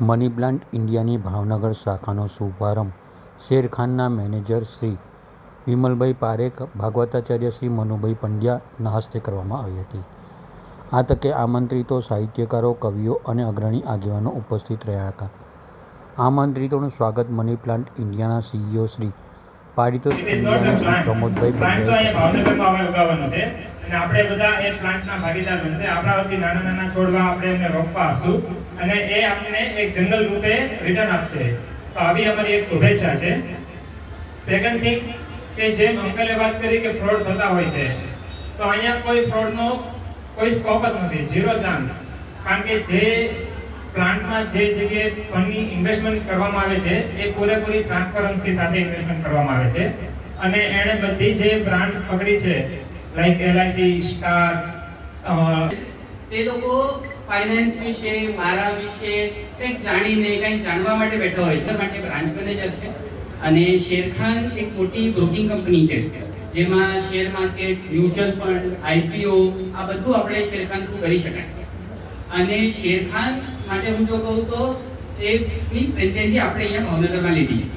Money plant ઇન્ડિયાની ભાવનગર શાખાનો શુભારંભ શેરખાનના manager Shri Vimalbhai Parekh, ભાગવતાચાર્ય Shri Manubhai પંડ્યાના હસ્તે કરવામાં આવી હતી. આ તકે આમંત્રિતો સાહિત્યકારો, કવિઓ અને અગ્રણી આગેવાનો ઉપસ્થિત રહ્યા હતા. આમંત્રિતોનું સ્વાગત મની પ્લાન્ટ ઇન્ડિયાના સીઈઓ શ્રી પારિતોષ પંડ્યા, શ્રી પ્રમોદભાઈ પંડ્યાએ અને આપણે બધા એ પ્લાન્ટના ભાગીદાર બનશે. આપણા વતી નાના નાના છોડવા આપણે એમને રોપવા આપશું અને એ આપણને એક જંગલ રૂપે રિટર્ન આપશે. તો આવી અમારી એક શુભેચ્છા છે. સેકન્ડ થિંગ કે જેમ અંકલે વાત કરી કે ફ્રોડ થતા હોય છે, તો અહીંયા કોઈ ફ્રોડનો કોઈ સ્કોપ જ નથી, ઝીરો ચાન્સ. કારણ કે જે પ્લાન્ટમાં જે જગ્યાએ ફંડની ઇન્વેસ્ટમેન્ટ કરવામાં આવે છે એ પૂરેપૂરી ટ્રાન્સપરન્સી સાથે ઇન્વેસ્ટમેન્ટ કરવામાં આવે છે અને એણે બધી જે બ્રાન્ડ પકડી છે લાઈક LIC, સ્ટાર, તે લોકો ફાઇનાન્સ વિશે, મારા વિશે કંઈક જાણીને કંઈક જાણવા માટે બેઠા હોય છે. માટે બ્રાન્ચ મેનેજર છે અને શેરખાન એક મોટી બ્રોકિંગ કંપની છે જેમાં share market, mutual fund, IPO આ બધું આપણે શેરખાન થ્રુ કરી શકાય. અને શેરખાન માટે હું જો કહું તો એની ફ્રેન્ચાઇઝી આપણે અહીંયા ભાવનગરમાં લીધી છે.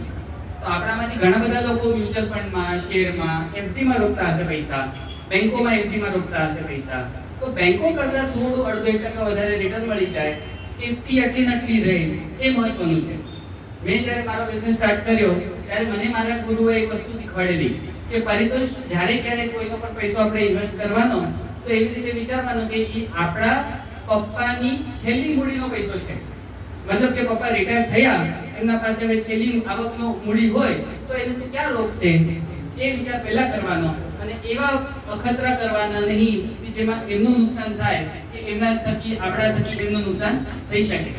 તો આપણામાંથી ઘણા બધા લોકો મ્યુચ્યુઅલ ફંડમાં, શેરમાં, FDમાં રોકતા હશે પૈસા, બેંકોમાં FDમાં રોકતા હશે પૈસા. તો બેંકો કરતાં થોડું 1.5% વધારે રિટર્ન મળી જાય, સેફટી આટલી નટલી રહે, એ મહત્વનું છે. મેં જ્યારે મારો બિઝનેસ સ્ટાર્ટ કર્યો ત્યારે મને મારા ગુરુએ એક વસ્તુ શીખવાડેલી કે પરિતોષ, જ્યારે ક્યારે કોઈનો પણ પૈસો આપણે ઇન્વેસ્ટ કરવાનો તો એવી રીતે વિચારવાનું કે એ આપણા પપ્પાની છેલ્લી મૂડીનો પૈસો છે. મતલબ કે પપ્પા રિટાયર થયા, એમના પાસે હવે છેલ્લી આવકનો મૂડી હોય તો એને તો ક્યાં રોકશે, એ વિચાર પહેલા કરવાનો અને એવા અખતરા કરવાના નહીં કે જેમાં એમનું નુકસાન થાય કે એમના થકી આપણા થકી એમનું નુકસાન થઈ શકે.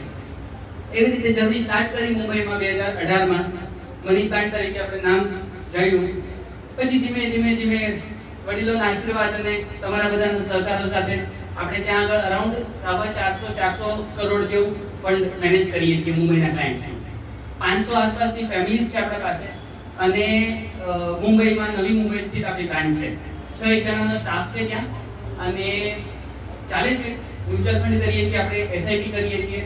એવી રીતે જર્ની સ્ટાર્ટ કરી મુંબઈમાં 2018માં મની પ્લાન્ટ તરીકે આપણે નામ જોયું. પછી ધીમે ધીમે વડીલોના આશીર્વાદ અને તમારા બધાના સહકારો સાથે આપણે ત્યાં આગળ અરાઉન્ડ 450 કરોડ જેવું ફંડ મેનેજ કરીએ છીએ મુંબઈના ક્લાયન્ટ્સને. 500 આસપાસની ફેમિલીઝ છે આપણા પાસે અને મુંબઈમાં, નવી મુંબઈ સ્થિત આપણી બ્રાન્ચ છે. 6 જણાનો સ્ટાફ છે ત્યાં અને ચાલે છે. મ્યુચ્યુઅલ ફંડ કરીએ છીએ આપણે, SIP કરીએ છીએ.